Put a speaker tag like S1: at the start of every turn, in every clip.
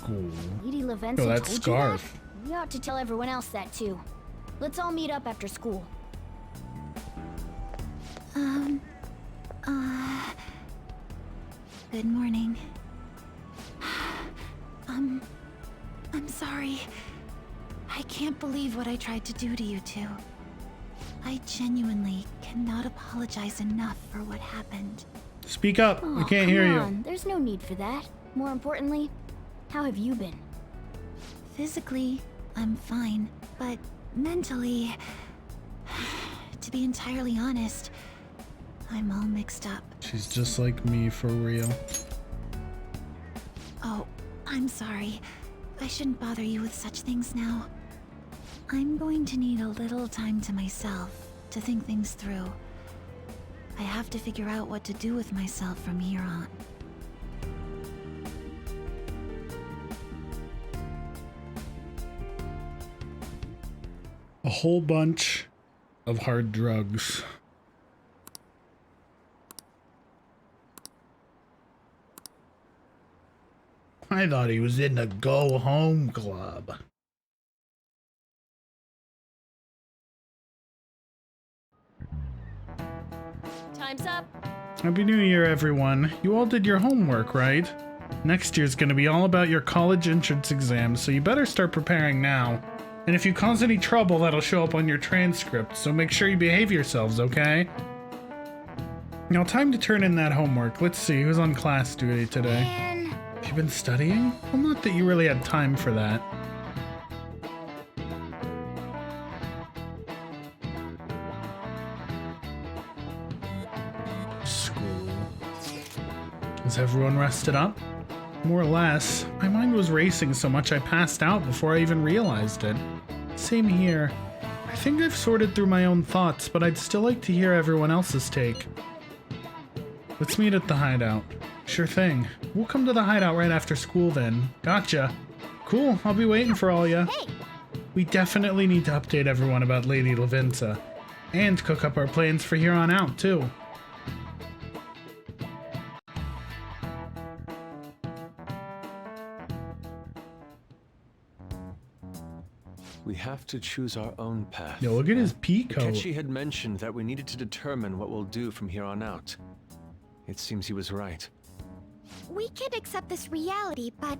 S1: school.
S2: Lady Levenza
S1: Oh, that
S2: told
S1: scarf.
S2: you that? We ought to tell everyone else that too. Let's all meet up after school.
S3: Good morning. I'm sorry. I can't believe what I tried to do to you two. I genuinely cannot apologize enough for what happened.
S1: Speak up.
S2: Oh,
S1: We can't hear
S2: come on.
S1: you.
S2: There's no need for that. More importantly, how have you been?
S3: Physically, I'm fine, but mentally, to be entirely honest, I'm all mixed up.
S1: She's just like me for real.
S3: Oh, I'm sorry. I shouldn't bother you with such things now. I'm going to need a little time to myself to think things through. I have to figure out what to do with myself from here on.
S1: A whole bunch of hard drugs. I thought he was in the Go Home Club.
S4: Time's up.
S1: Happy New Year, everyone. You all did your homework, right? Next year's gonna be all about your college entrance exams, so you better start preparing now. And if you cause any trouble, that'll show up on your transcript, so make sure you behave yourselves, okay? Now, time to turn in that homework. Let's see, who's on class duty today?
S2: Man,
S1: Have you been studying? Well, not that you really had time for that. School. Is everyone rested up? More or less. My mind was racing so much I passed out before I even realized it. Same here. I think I've sorted through my own thoughts, but I'd still like to hear everyone else's take. Let's meet at the hideout. Sure thing. We'll come to the hideout right after school then. Gotcha. Cool, I'll be waiting for all ya.
S2: hey,
S1: We definitely need to update everyone about Lady Levenza. And cook up our plans for here on out, too.
S5: We have to choose our own path.
S1: Yo, look at his pea coat.
S5: Akechi had mentioned that we needed to determine what we'll do from here on out. It seems he was right.
S6: We can accept this reality, but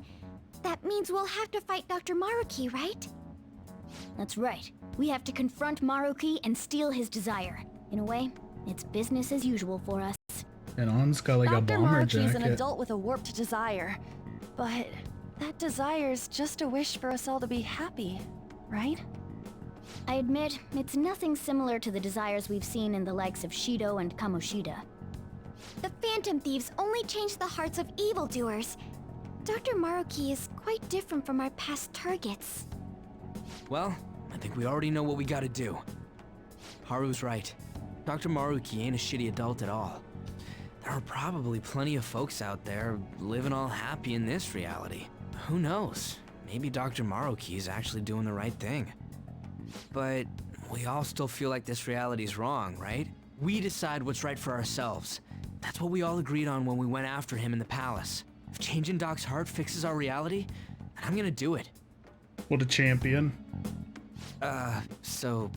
S6: that means we'll have to fight Dr. Maruki, right?
S2: that's right. We have to confront Maruki and steal his desire. In a way, it's business as usual for us.
S1: And On's got like a
S4: Dr.
S1: bomber
S4: Maruki is an
S1: jacket.
S4: adult with a warped desire. But that desire's just a wish for us all to be happy, right?
S2: I admit, it's nothing similar to the desires we've seen in the likes of Shido and Kamoshida.
S6: The Phantom Thieves only change the hearts of evildoers. Dr. Maruki is quite different from our past targets.
S7: Well, I think we already know what we gotta do. Haru's right. Dr. Maruki ain't a shitty adult at all. There are probably plenty of folks out there living all happy in this reality. Who knows? Maybe Dr. Maruki is actually doing the right thing. But we all still feel like this reality's wrong, right? We decide what's right for ourselves. That's what we all agreed on when we went after him in the palace. If changing Doc's heart fixes our reality, then I'm gonna do it.
S1: What a champion.
S7: So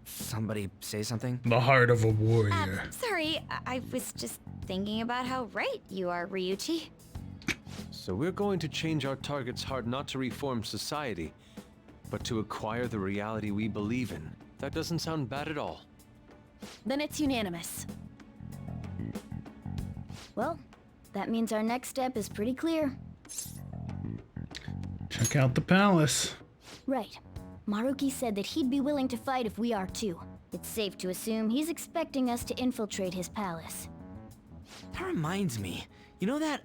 S7: somebody say something?
S1: The heart of a warrior.
S6: Sorry, I was just thinking about how right you are, Ryuichi.
S5: So we're going to change our target's heart not to reform society, but to acquire the reality we believe in. That doesn't sound bad at all.
S4: Then it's unanimous.
S2: Well, that means our next step is pretty clear.
S1: Check out the palace.
S2: Right. Maruki said that he'd be willing to fight if we are too. It's safe to assume he's expecting us to infiltrate his palace.
S7: That reminds me. You know that,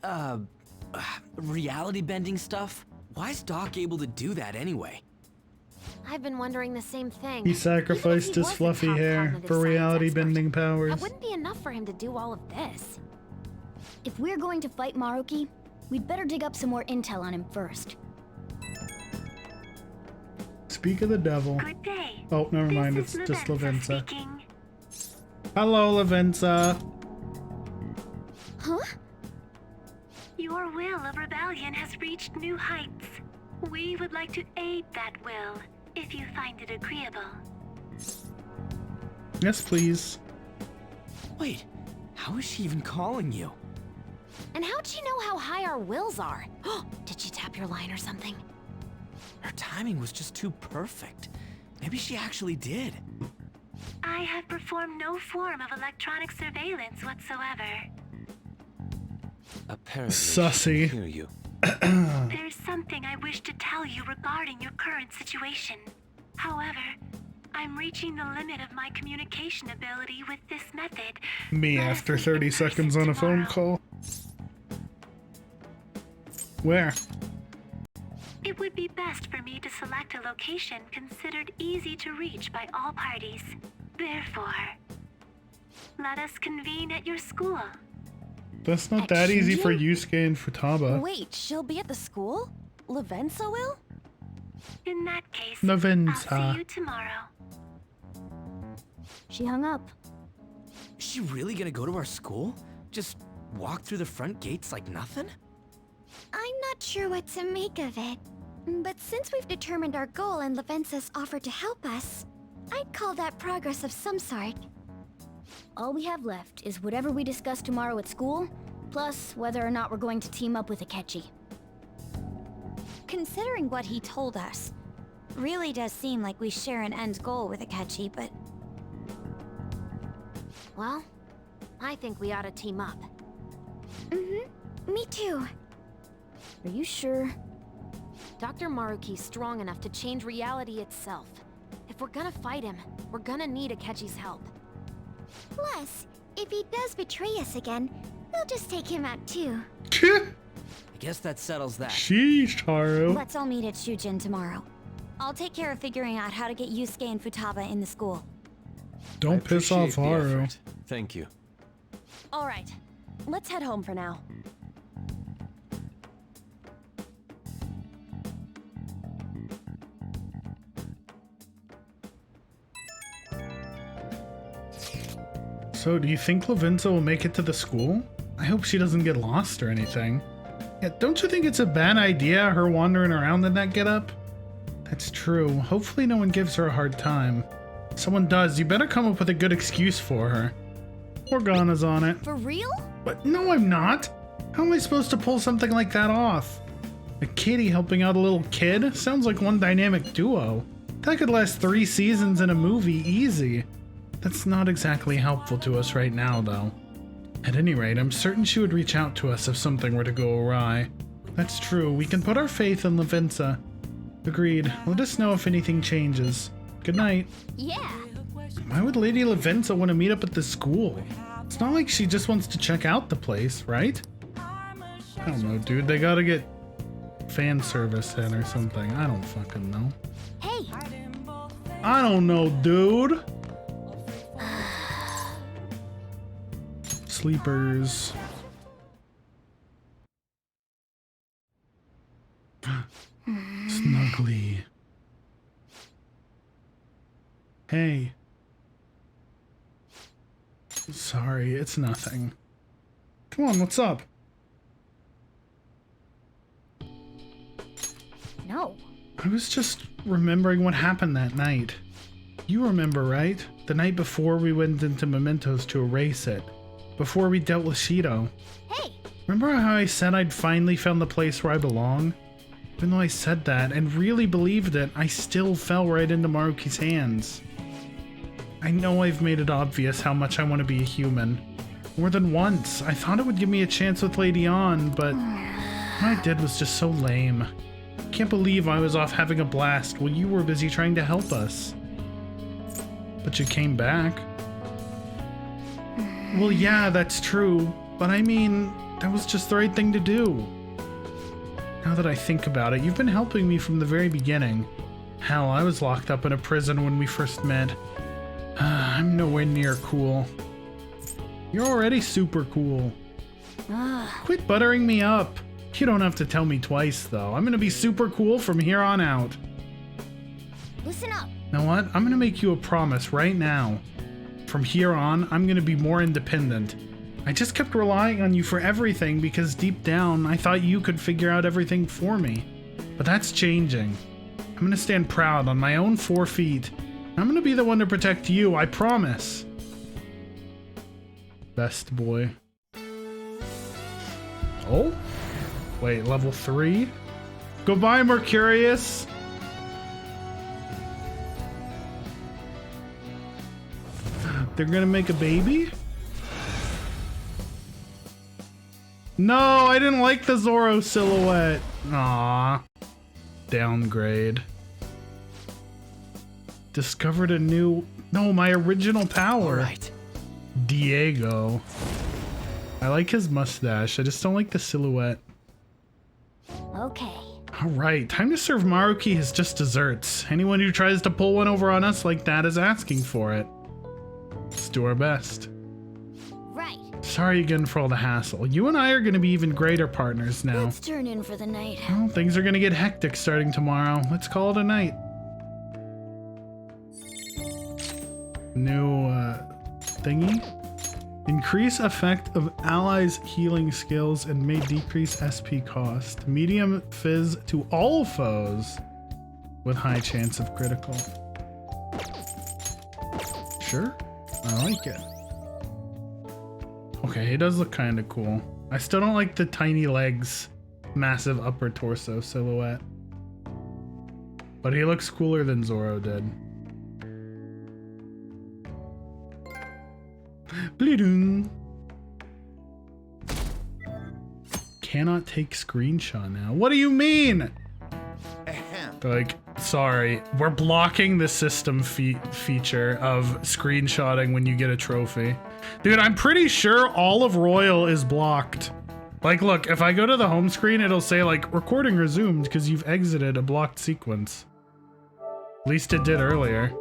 S7: reality bending stuff? Why's Doc able to do that anyway?
S6: I've been wondering the same thing.
S1: He sacrificed his
S6: wasn't
S1: fluffy
S6: top
S1: hair
S6: cognitive
S1: for
S6: science
S1: reality
S6: expert,
S1: bending powers.
S6: That wouldn't be enough for him to do all of this.
S2: If we're going to fight Maruki, we'd better dig up some more intel on him first.
S1: Speak of the devil.
S8: Good day.
S1: Oh, never mind, it's
S8: This is
S1: just
S8: Levenza
S1: Levenza.
S8: speaking.
S1: Hello, Levenza.
S2: Huh?
S8: Your will of rebellion has reached new heights. We would like to aid that will, if you find it agreeable.
S1: Yes, please.
S7: Wait, how is she even calling you?
S4: And how'd she know how high our wills are? Did she tap your line or something?
S7: Her timing was just too perfect. Maybe she actually did.
S8: I have performed no form of electronic surveillance whatsoever.
S5: Apparently,
S1: Sussy.
S5: she can hear you.
S8: There's something I wish to tell you regarding your current situation. However, I'm reaching the limit of my communication ability with this method.
S1: Me
S8: Let us
S1: after
S8: meet
S1: 30
S8: in person
S1: seconds on a phone
S8: tomorrow.
S1: call. Where?
S8: It would be best for me to select a location considered easy to reach by all parties. Therefore, let us convene at your school.
S1: That's not
S4: At
S1: that easy for
S4: Shujin?
S1: Yusuke and Futaba.
S4: Wait, she'll be at the school? Lavenza will?
S8: In that case,
S1: Lavenza.
S8: I'll see you tomorrow.
S2: She hung up.
S7: Is she really gonna go to our school? Just walk through the front gates like nothing?
S6: I'm not sure what to make of it. But since we've determined our goal and Lavenza's offered to help us, I'd call that progress of some sort.
S2: All we have left is whatever we discuss tomorrow at school, plus whether or not we're going to team up with Akechi.
S3: Considering what he told us, really does seem like we share an end goal with Akechi, but
S4: Well, I think we ought to team up.
S6: Me too.
S2: Are you sure?
S4: Dr. Maruki's strong enough to change reality itself. If we're gonna fight him, we're gonna need Akechi's help.
S6: Plus, if he does betray us again, we'll just take him out too.
S7: I guess that settles that.
S1: Sheesh, Haru.
S3: let's all meet at Shujin tomorrow. I'll take care of figuring out how to get Yusuke and Futaba in the school.
S1: Don't
S5: I
S1: piss off
S5: appreciate the
S1: Haru.
S5: effort. Thank you.
S4: All right, let's head home for now.
S1: So, do you think Lavenza will make it to the school? I hope she doesn't get lost or anything. Yeah, don't you think it's a bad idea, her wandering around in that getup? That's true. Hopefully no one gives her a hard time. If someone does, you better come up with a good excuse for her. Morgana's on it.
S4: For real?
S1: But no, I'm not. How am I supposed to pull something like that off? A kitty helping out a little kid? Sounds like one dynamic duo. That could last 3 seasons in a movie easy. That's not exactly helpful to us right now, though. At any rate, I'm certain she would reach out to us if something were to go awry. That's true. We can put our faith in Lavenza. Agreed. Let us know if anything changes. Good night.
S2: Yeah.
S1: Why would Lady Lavenza want to meet up at the school? It's not like she just wants to check out the place, right? I don't know, dude. They gotta get fan service in or something. I don't fucking know.
S2: Hey,
S1: I don't know, dude. Sleepers. Snuggly. Hey. Sorry, it's nothing. Come on, what's up?
S2: no.
S1: I was just remembering what happened that night. You remember, right? The night before we went into Mementos to erase it. Before we dealt with Shido.
S2: Hey,
S1: Remember how I said I'd finally found the place where I belong? Even though I said that and really believed it, I still fell right into Maruki's hands. I know I've made it obvious how much I want to be a human. More than once. I thought it would give me a chance with Lady On, but what I did was just so lame. Can't believe I was off having a blast while you were busy trying to help us. But you came back. Well, yeah, that's true, but I mean, that was just the right thing to do. Now that I think about it, you've been helping me from the very beginning. Hell, I was locked up in a prison when we first met. I'm nowhere near cool. You're already super cool. Quit buttering me up. You don't have to tell me twice, though. I'm gonna be super cool from here on out.
S2: listen up.
S1: Know what? I'm gonna make you a promise right now. From here on, I'm gonna be more independent. I just kept relying on you for everything because deep down, I thought you could figure out everything for me. But that's changing. I'm gonna stand proud on my own 4 feet. I'm gonna be the one to protect you, I promise. Best boy. Oh? Wait, level 3? Goodbye, Mercurius! They're gonna make a baby? No, I didn't like the Zoro silhouette. Aww. Downgrade. Discovered a new... No, my original power.
S7: All right.
S1: Diego. I like his mustache. I just don't like the silhouette.
S2: Okay.
S1: Alright, time to serve Maruki his just desserts. Anyone who tries to pull one over on us like that is asking for it. Let's do our best.
S2: Right.
S1: Sorry again for all the hassle. You and I are going to be even greater partners now.
S2: Let's turn in for the night.
S1: Well, things are going to get hectic starting tomorrow. Let's call it a night. New thingy. Increase effect of allies' healing skills and may decrease SP cost. Medium fizz to all foes with high chance of critical. Sure, I like it. Okay, he does look kind of cool. I still don't like the tiny legs, massive upper torso silhouette. But he looks cooler than Zoro did. Bleeding. Cannot take screenshot now. What do you mean? They're like, sorry, we're blocking the system feature of screenshotting when you get a trophy. Dude, I'm pretty sure all of Royal is blocked. Like, look, if I go to the home screen, it'll say like recording resumed because you've exited a blocked sequence. At least it did earlier.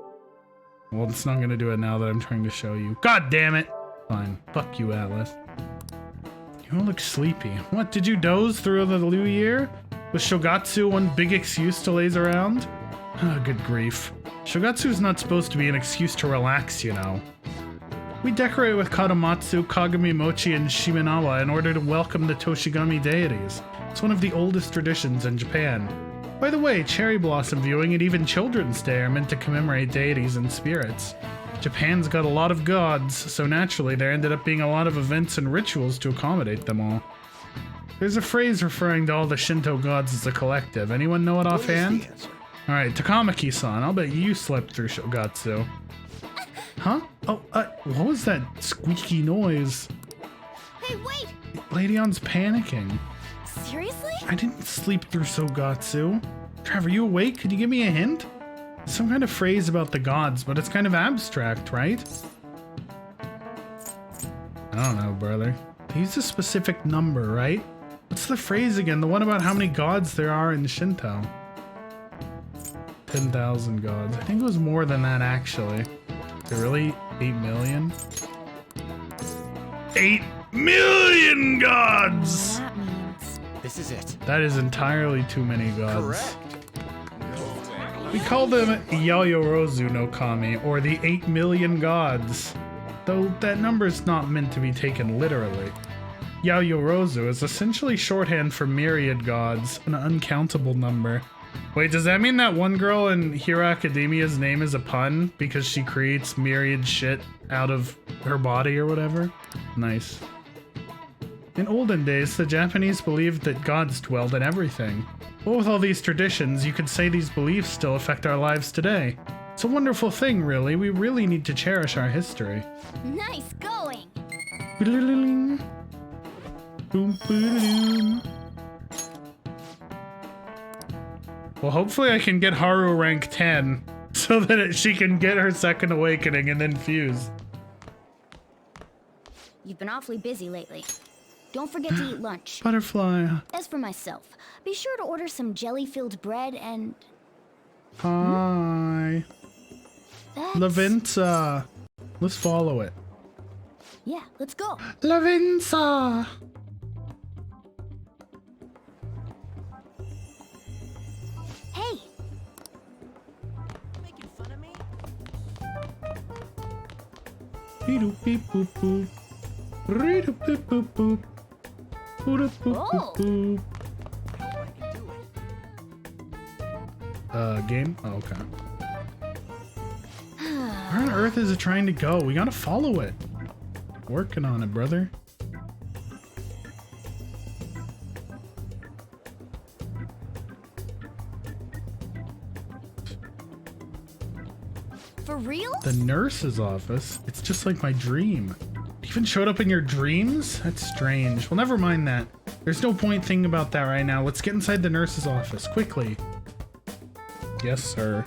S1: Well, it's not gonna do it now that I'm trying to show you. God damn it! Fine. Fuck you, Atlas. You all look sleepy. What, did you doze through the new year? Was Shogatsu one big excuse to laze around? Oh, good grief. Shogatsu's not supposed to be an excuse to relax, you know. We decorate with Katamatsu, Kagami Mochi, and Shimenawa in order to welcome the Toshigami deities. It's one of the oldest traditions in Japan. By the way, cherry blossom viewing and even Children's Day are meant to commemorate deities and spirits. Japan's got a lot of gods, so naturally there ended up being a lot of events and rituals to accommodate them all. There's a phrase referring to all the Shinto gods as a collective. Anyone know it offhand? Alright, Takamaki-san, I'll bet you slept through Shogatsu. Huh? Oh, what was that squeaky noise?
S2: Hey, wait!
S1: Ladion's panicking.
S2: Seriously?
S1: I didn't sleep through Shogatsu. Trevor, you awake? Could you give me a hint? Some kind of phrase about the gods, but it's kind of abstract, right? I don't know, brother. They use a specific number, right? What's the phrase again? The one about how many gods there are in Shinto. 10,000 gods. I think it was more than that, actually. Is it really 8 million? 8 million gods!
S2: That means...
S7: This is it.
S1: That is entirely too many gods. We call them Yayorozu no Kami, or the 8 million gods. Though that number's not meant to be taken literally. Yayorozu is essentially shorthand for myriad gods, an uncountable number. Wait, does that mean that one girl in Hero Academia's name is a pun because she creates myriad shit out of her body or whatever? Nice. In olden days, the Japanese believed that gods dwelled in everything. But with all these traditions, you could say these beliefs still affect our lives today. It's a wonderful thing, really. We really need to cherish our history.
S2: Nice going!
S1: Boom, boom. Well, hopefully I can get Haru rank 10 so that she can get her second awakening and then fuse.
S2: You've been awfully busy lately. Don't forget to eat lunch.
S1: Butterfly.
S2: As for myself, be sure to order some jelly-filled bread and...
S1: Hi.
S2: That's...
S1: Lavinsa. Let's follow it.
S2: Yeah, let's go.
S1: Lavinsa.
S2: Hey!
S9: Making fun of me?
S1: Beep, beep, boop, boop. Game? Oh, okay. Where on earth is it trying to go? We gotta follow it. Working on it, brother.
S2: For real?
S1: The nurse's office? It's just like my dream. It even showed up in your dreams? That's strange. Well, never mind that. There's no point thinking about that right now. Let's get inside the nurse's office, quickly. Yes, sir.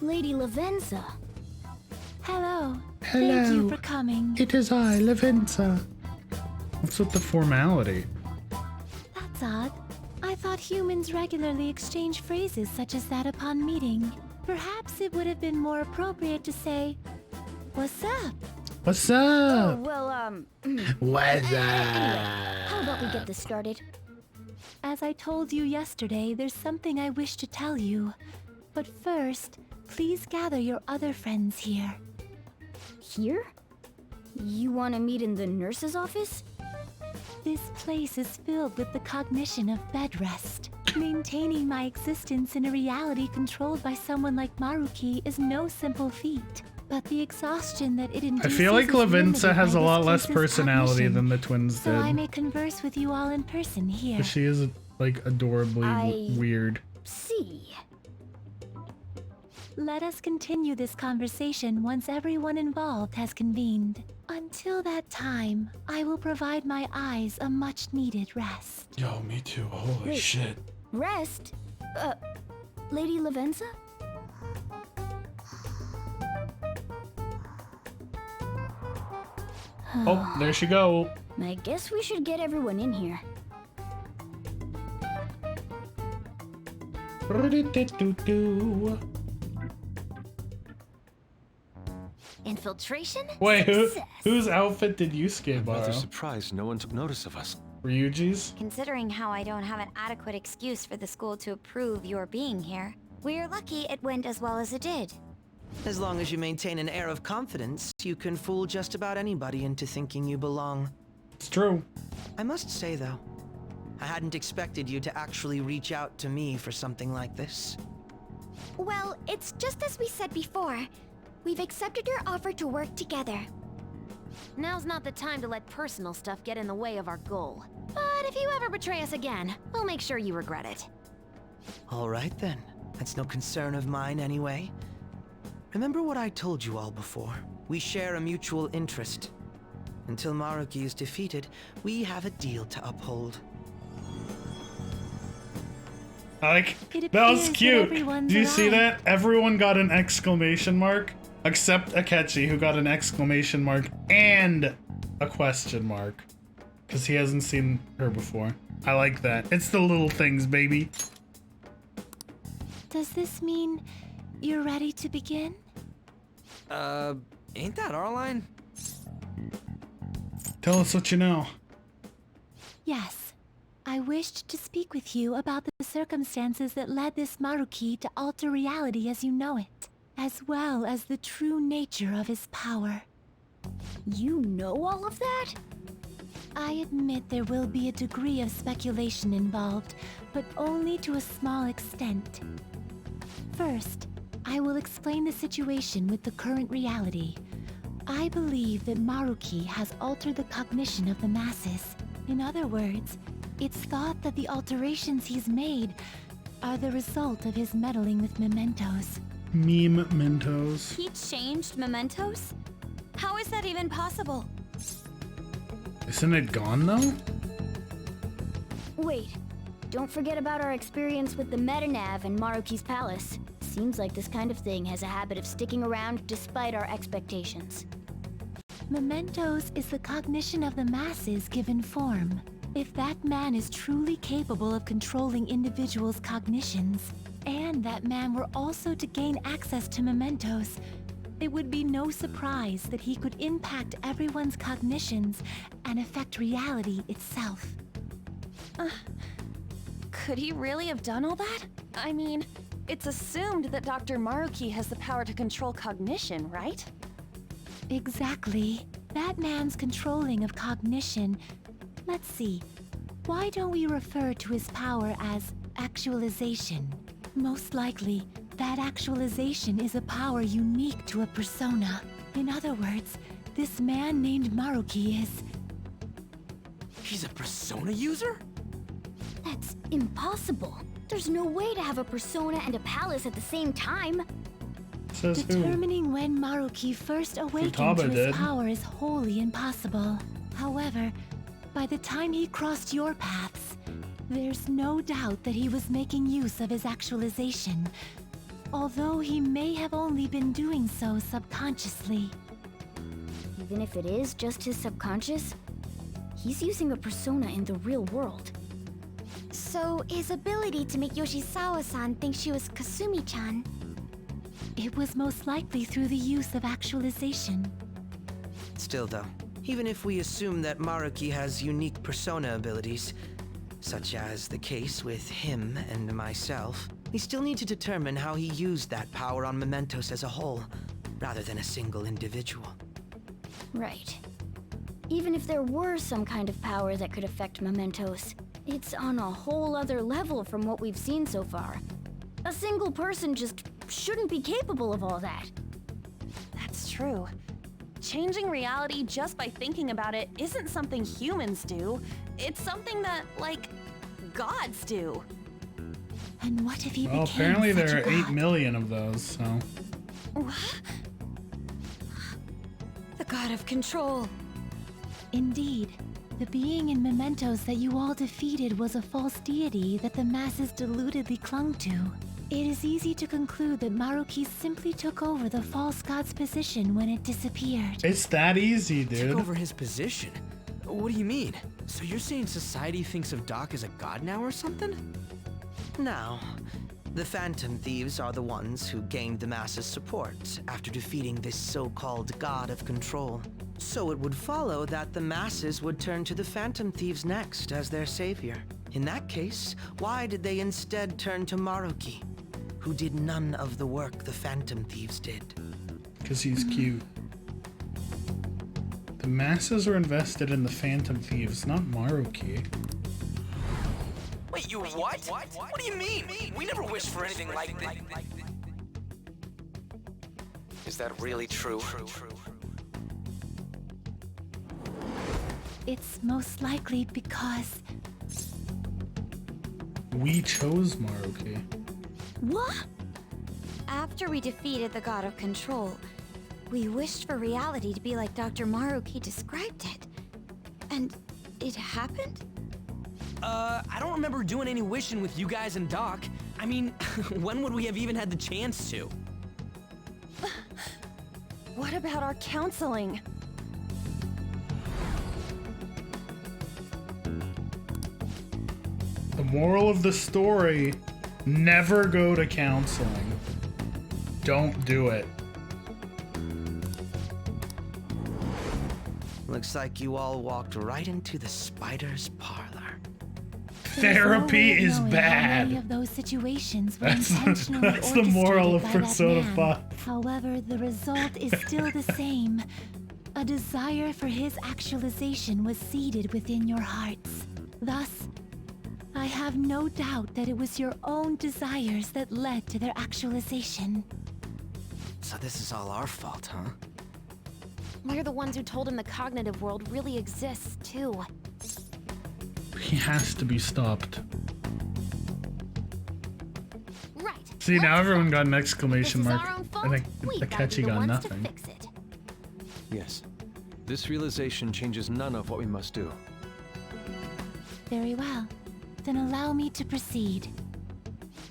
S2: Lady Lavenza.
S3: Hello.
S1: Hello.
S3: Thank you for coming.
S1: It is I, Lavenza. What's with the formality?
S3: That's odd. I thought humans regularly exchange phrases such as that upon meeting. Perhaps it would have been more appropriate to say, "What's up?"
S1: What's
S2: Oh,
S1: up?
S2: well,
S1: What's
S2: anyway, how about we get this started?
S3: As I told you yesterday, there's something I wish to tell you. But first, please gather your other friends here.
S2: Here? You want to meet in the nurse's office?
S3: This place is filled with the cognition of bed rest. Maintaining my existence in a reality controlled by someone like Maruki is no simple feat. But the exhaustion that it
S1: I
S3: induces
S1: feel like
S3: is limited
S1: Lavenza has
S3: by
S1: a lot
S3: this
S1: less
S3: place's
S1: personality
S3: cognition.
S1: than the twins
S3: So I
S1: did.
S3: may converse with you all in person here.
S1: But she is, like, adorably weird.
S2: See.
S3: Let us continue this conversation once everyone involved has convened. Until that time, I will provide my eyes a much-needed rest.
S1: Yo, me too. Holy
S2: Wait.
S1: shit.
S2: Rest? Lady Lavenza?
S1: Oh, there she go.
S2: I guess we should get everyone in here.
S4: Infiltration?
S1: Wait,
S4: Success.
S1: whose outfit did you skate
S5: Rather
S1: borrow?
S5: surprised no one took notice of us.
S1: Ryuji's?
S6: Considering how I don't have an adequate excuse for the school to approve your being here, we're lucky it went as well as it did.
S9: As long as you maintain an air of confidence, you can fool just about anybody into thinking you belong.
S1: It's true.
S9: I must say, though, I hadn't expected you to actually reach out to me for something like this.
S6: Well, it's just as we said before. We've accepted your offer to work together.
S4: Now's not the time to let personal stuff get in the way of our goal. But if you ever betray us again, we'll make sure you regret it.
S9: All right, then. That's no concern of mine, anyway. Remember what I told you all before. We share a mutual interest. Until Maruki is defeated, we have a deal to uphold.
S1: Like,
S3: It
S1: that was
S3: appears that
S1: cute.
S3: everyone's
S1: Do you see
S3: arrived.
S1: that? Everyone got an exclamation mark, except Akechi, who got an exclamation mark and a question mark. Because he hasn't seen her before. I like that. It's the little things, baby.
S3: Does this mean you're ready to begin?
S7: Ain't that our line?
S1: Tell us what you know.
S3: Yes. I wished to speak with you about the circumstances that led this Maruki to alter reality as you know it, as well as the true nature of his power.
S2: You know all of that?
S3: I admit there will be a degree of speculation involved, but only to a small extent. First, I will explain the situation with the current reality. I believe that Maruki has altered the cognition of the masses. In other words, it's thought that the alterations he's made are the result of his meddling with mementos.
S1: Meme Mentos.
S2: He changed mementos? How is that even possible?
S1: Isn't it gone though?
S2: Wait, don't forget about our experience with the Metanav in Maruki's palace. Seems like this kind of thing has a habit of sticking around despite our expectations.
S3: Mementos is the cognition of the masses given form. If that man is truly capable of controlling individuals' cognitions, and that man were also to gain access to mementos, it would be no surprise that he could impact everyone's cognitions and affect reality itself.
S4: Could he really have done all that? I mean,
S10: it's assumed that Dr. Maruki has the power to control cognition, right?
S3: Exactly. That man's controlling of cognition. Let's see. Why don't we refer to his power as actualization? Most likely, that actualization is a power unique to a persona. In other words, this man named Maruki is...
S7: He's a persona user?
S2: That's impossible. There's no way to have a persona and a palace at the same time.
S1: Says who?
S3: Determining when Maruki first awakened
S1: Futaba
S3: to his
S1: did.
S3: power is wholly impossible. However, by the time he crossed your paths, there's no doubt that he was making use of his actualization, although he may have only been doing so subconsciously.
S2: Even if it is just his subconscious, he's using a persona in the real world.
S6: So, his ability to make Yoshizawa-san think she was Kasumi-chan.
S3: It was most likely through the use of actualization.
S9: Still though, even if we assume that Maruki has unique persona abilities, such as the case with him and myself, we still need to determine how he used that power on Mementos as a whole, rather than a single individual.
S2: Right. Even if there were some kind of power that could affect Mementos, it's on a whole other level from what we've seen so far. A single person just shouldn't be capable of all that.
S10: That's true. Changing reality just by thinking about it isn't something humans do. It's something that, like, gods do.
S3: And what if he
S1: Well,
S3: became
S1: apparently
S3: such
S1: there
S3: a
S1: are 8
S3: god?
S1: million of those, so...
S6: The god of control.
S3: Indeed. The being in Mementos that you all defeated was a false deity that the masses deludedly clung to. It is easy to conclude that Maruki simply took over the false god's position when it disappeared.
S1: It's that easy, dude.
S7: Took over his position? What do you mean? So you're saying society thinks of Doc as a god now or something?
S9: Now, the Phantom Thieves are the ones who gained the masses' support after defeating this so-called god of control. So it would follow that the masses would turn to the Phantom Thieves next as their savior. In that case, why did they instead turn to Maruki, who did none of the work the Phantom Thieves did?
S1: Because he's cute. The masses are invested in the Phantom Thieves, not Maruki.
S7: Wait, you what? What do you mean? We never wished for anything like this.
S11: Is that really true?
S3: It's most likely because...
S1: We chose Maruki.
S6: What? After we defeated the god of control, we wished for reality to be like Dr. Maruki described it. And it happened?
S7: I don't remember doing any wishing with you guys and Doc. I mean, when would we have even had the chance to?
S10: What about our counseling?
S1: The moral of the story, never go to counseling. Don't do it.
S9: Looks like you all walked right into the spider's parlor.
S1: Therapy is
S3: How many
S1: bad.
S3: of those situations were
S1: That's
S3: intentionally
S1: that's the moral of
S3: orchestrated by that
S1: Persona
S3: man.
S1: 5.
S3: However, the result is still the same. A desire for his actualization was seeded within your hearts. Thus, I have no doubt that it was your own desires that led to their actualization.
S7: So this is all our fault, huh?
S4: We're the ones who told him the cognitive world really exists, too.
S1: He has to be stopped.
S4: Right.
S1: See, now
S4: let's
S1: everyone
S4: stop.
S1: got an
S4: This
S1: exclamation
S4: is
S1: mark.
S4: our own fault.
S1: I think
S4: We gotta
S1: Akechi
S4: be the
S1: got
S4: ones
S1: nothing.
S4: to fix it.
S5: Yes. This realization changes none of what we must do.
S3: Very well. Then allow me to proceed.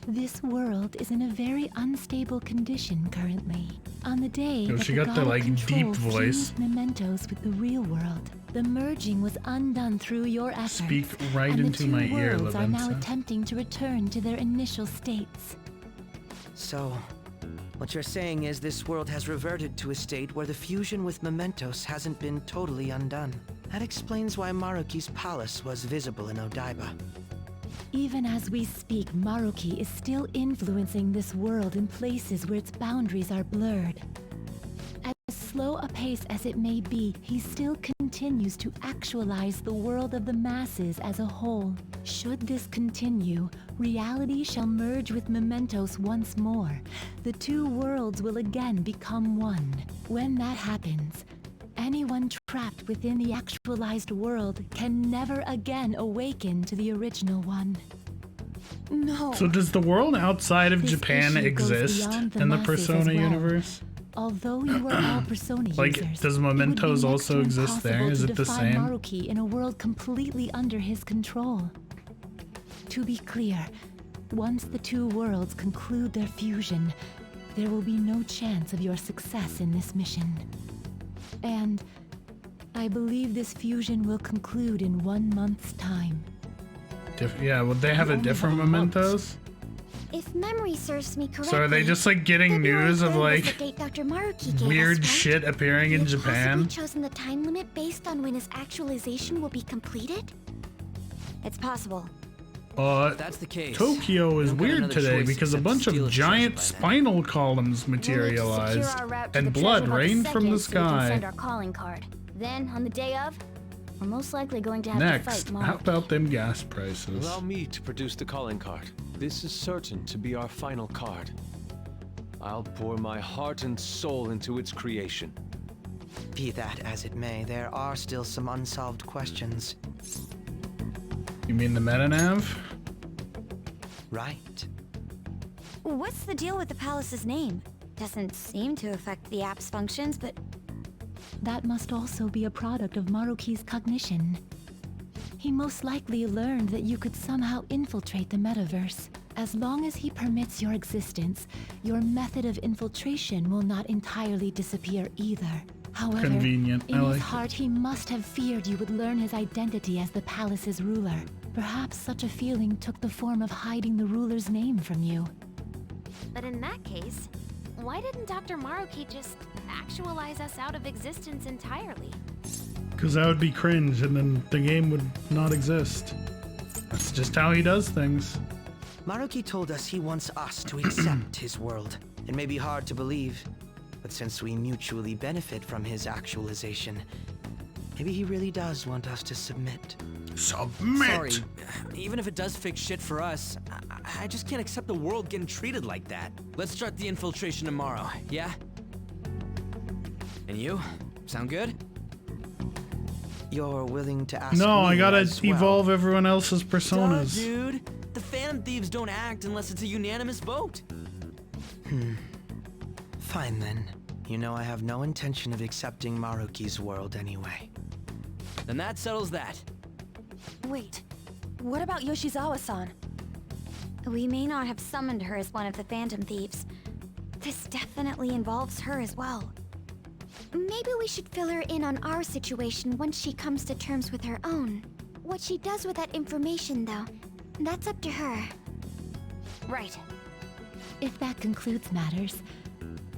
S3: This world is in a very unstable condition currently. On the day
S1: Yo,
S3: that
S1: she
S3: the
S1: got the,
S3: god of
S1: like,
S3: control
S1: deep voice.
S3: fused mementos with the real world, the merging was undone through your efforts.
S1: Speak right
S3: and
S1: into
S3: the two
S1: my ear,
S3: worlds are now
S1: Levinson.
S3: attempting to return to their initial states.
S9: So, what you're saying is this world has reverted to a state where the fusion with Mementos hasn't been totally undone. That explains why Maruki's palace was visible in Odaiba.
S12: Even as we speak, Maruki is still influencing this world in places where its boundaries are blurred. As slow a pace as it may be, he still continues to actualize the world of the masses as a whole. Should this continue, reality shall merge with Mementos once more. The two worlds will again become one. When that happens, anyone trapped within the actualized world can never again awaken to the original one.
S10: No.
S1: So does the world outside of
S12: This
S1: Japan
S12: issue goes
S1: exist
S12: beyond the
S1: in the
S12: masses as
S1: Persona
S12: well.
S1: universe?
S12: Although you are all Persona
S1: Like,
S12: users,
S1: does
S12: it would be
S1: Mementos
S12: next
S1: also
S12: to
S1: exist there?
S12: impossible
S1: Is
S12: to
S1: it the
S12: defy
S1: same?
S12: Maruki in a world completely under his control. To be clear, once the two worlds conclude their fusion, there will be no chance of your success in this mission. And I believe this fusion will conclude in 1 month's time.
S1: Yeah, would they have a different Mementos?
S2: If memory serves me correctly,
S1: So are they just like getting
S2: February
S1: news of
S2: 3rd was
S1: like
S2: the date Dr. Maruki gave
S1: weird
S2: us, right?
S1: shit appearing in
S2: Have you
S1: Japan?
S2: possibly chosen the time limit based on when his actualization will be completed?
S6: It's possible.
S7: If that's the case,
S1: Tokyo is
S7: we don't got
S1: weird
S7: another
S1: today
S7: choice
S1: because a
S7: except to
S1: bunch
S7: steal
S1: of
S7: its treasure
S1: giant
S7: by then.
S1: spinal columns
S2: We'll need to secure
S1: materialized,
S2: our route to
S1: and
S2: the
S1: blood
S2: treasure vault
S1: rained from the
S2: second so we can
S1: sky.
S2: send our calling card. Then, on the day of, we're most likely going to have
S1: Next,
S2: to fight
S1: how
S2: Maruki.
S1: about them gas prices?
S5: Allow me to produce the calling card. This is certain to be our final card. I'll pour my heart and soul into its creation.
S9: Be that as it may, there are still some unsolved questions.
S1: You mean the metanav?
S9: Right.
S6: What's the deal with the palace's name? Doesn't seem to affect the app's functions, but
S12: That must also be a product of Maruki's cognition. He most likely learned that you could somehow infiltrate the metaverse. As long as he permits your existence, your method of infiltration will not entirely disappear either. However,
S1: Convenient. I
S12: in his
S1: like it.
S12: heart he must have feared you would learn his identity as the palace's ruler. Perhaps such a feeling took the form of hiding the ruler's name from you.
S4: But in that case, why didn't Dr. Maruki just actualize us out of existence entirely?
S1: Because that would be cringe and then the game would not exist. That's just how he does things.
S9: Maruki told us he wants us to accept his world. It may be hard to believe, but since we mutually benefit from his actualization, maybe he really does want us to submit.
S1: Submit!
S7: Sorry, even if it does fix shit for us, I just can't accept the world getting treated like that. Let's start the infiltration tomorrow, yeah? And you? Sound good?
S9: You're willing to ask
S1: No,
S9: me
S1: I gotta
S9: as well.
S1: evolve everyone else's personas.
S7: Duh, dude. The Phantom Thieves don't act unless it's a unanimous vote.
S9: Fine then. You know I have no intention of accepting Maruki's world anyway.
S7: Then that settles that.
S10: Wait, what about Yoshizawa-san?
S6: we may not have summoned her as one of the Phantom Thieves. This definitely involves her as well.
S2: Maybe we should fill her in on our situation once she comes to terms with her own. What she does with that information, though, that's up to her.
S10: Right.
S12: If that concludes matters,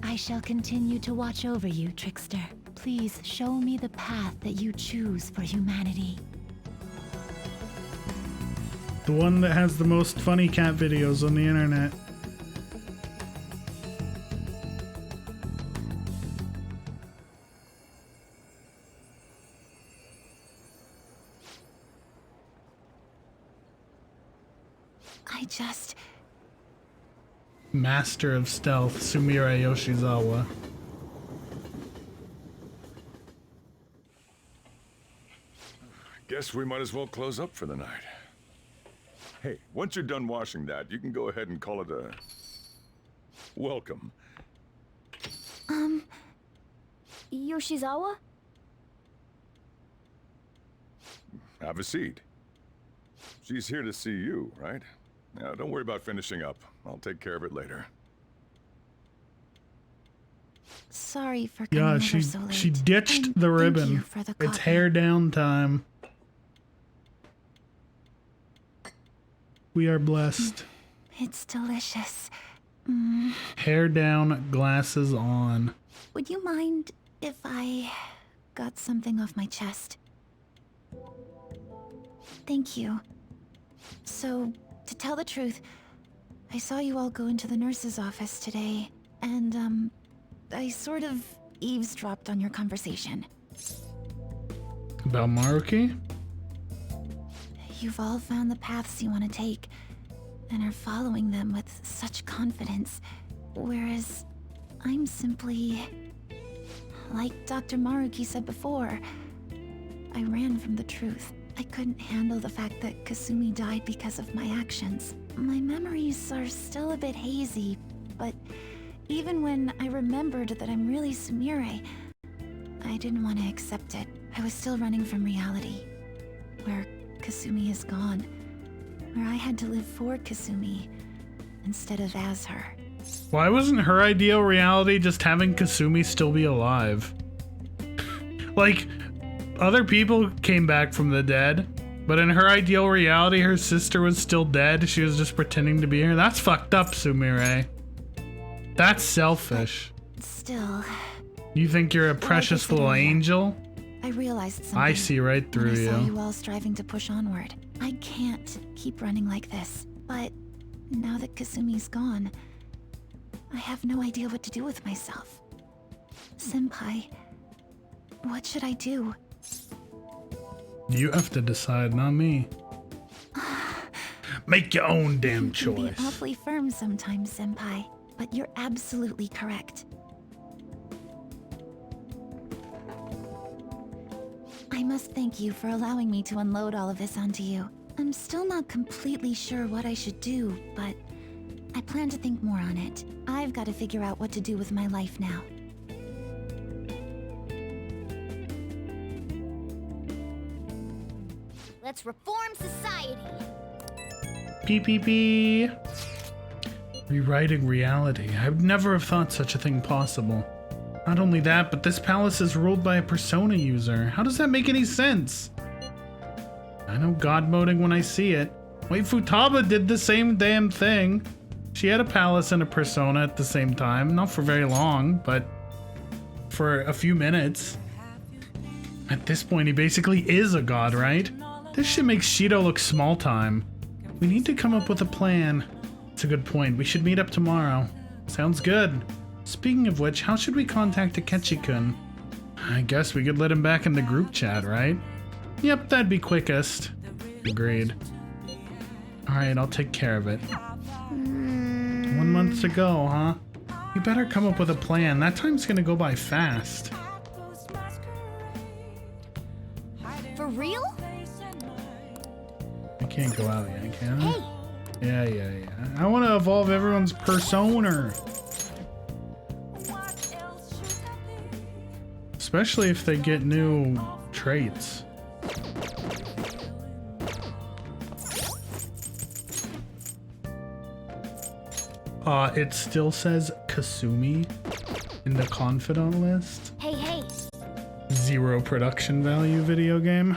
S12: I shall continue to watch over you, Trickster. Please show me the path that you choose for humanity.
S1: The one that has the most funny cat videos on the internet.
S12: I just...
S1: Master of Stealth, Sumire Yoshizawa.
S13: Guess we might as well close up for the night. Hey, once you're done washing that, you can go ahead and call it a... welcome.
S2: Yoshizawa?
S13: Have a seat. She's here to see you, right? Now, don't worry about finishing up. I'll take care of it later.
S12: Sorry for coming
S1: Yeah,
S12: over
S1: she
S12: so late.
S1: she ditched
S12: And
S1: the
S12: thank
S1: ribbon.
S12: you for the
S1: It's
S12: coffee.
S1: hair down time. We are blessed.
S12: It's delicious.
S1: Hair down, glasses on.
S12: Would you mind if I got something off my chest? Thank you. So,
S3: To tell the truth, I saw you all go into the nurse's office today, and, I sort of eavesdropped on your conversation.
S1: About Maruki?
S3: You've all found the paths you want to take, and are following them with such confidence, whereas I'm simply... Like Dr. Maruki said before, I ran from the truth. I couldn't handle the fact that Kasumi died because of my actions. My memories are still a bit hazy, but even when I remembered that I'm really Sumire, I didn't want to accept it. I was still running from reality, where Kasumi is gone, where I had to live for Kasumi instead of as her.
S1: Why wasn't her ideal reality just having Kasumi still be alive? Like, other people came back from the dead, but in her ideal reality, her sister was still dead. She was just pretending to be her. That's fucked up, Sumire. That's selfish.
S3: Still...
S1: You think you're a precious little angel?
S3: I realized something.
S1: I see right through
S3: when I saw
S1: you.
S3: you all striving to push onward. I can't keep running like this. But now that Kasumi's gone, I have no idea what to do with myself. Senpai, what should I do?
S1: You have to decide, not me. Make your own damn
S3: You can
S1: choice.
S3: be awfully firm sometimes, Senpai, but you're absolutely correct. I must thank you for allowing me to unload all of this onto you. I'm still not completely sure what I should do, but I plan to think more on it. I've got to figure out what to do with my life now.
S2: Let's reform society.
S1: PPP. Rewriting reality. I would never have thought such a thing possible. Not only that, but this palace is ruled by a persona user. How does that make any sense? I know god moding when I see it. Wait, Futaba did the same damn thing. She had a palace and a persona at the same time. Not for very long, but for a few minutes. At this point, he basically is a god, right? This shit makes Shido look small time. We need to come up with a plan. It's a good point. We should meet up tomorrow. Sounds good. Speaking of which, how should we contact Akechi-kun? I guess we could let him back in the group chat, right? Yep, that'd be quickest. Agreed. Alright, I'll take care of it. 1 month to go, huh? You better come up with a plan. That time's gonna go by fast.
S2: For real?
S1: I can't go out yet, can I?
S2: Hey!
S1: Yeah. I want to evolve everyone's persona. Especially if they get new traits. It still says Kasumi in the confidant list.
S2: Hey!
S1: 0 production value video game.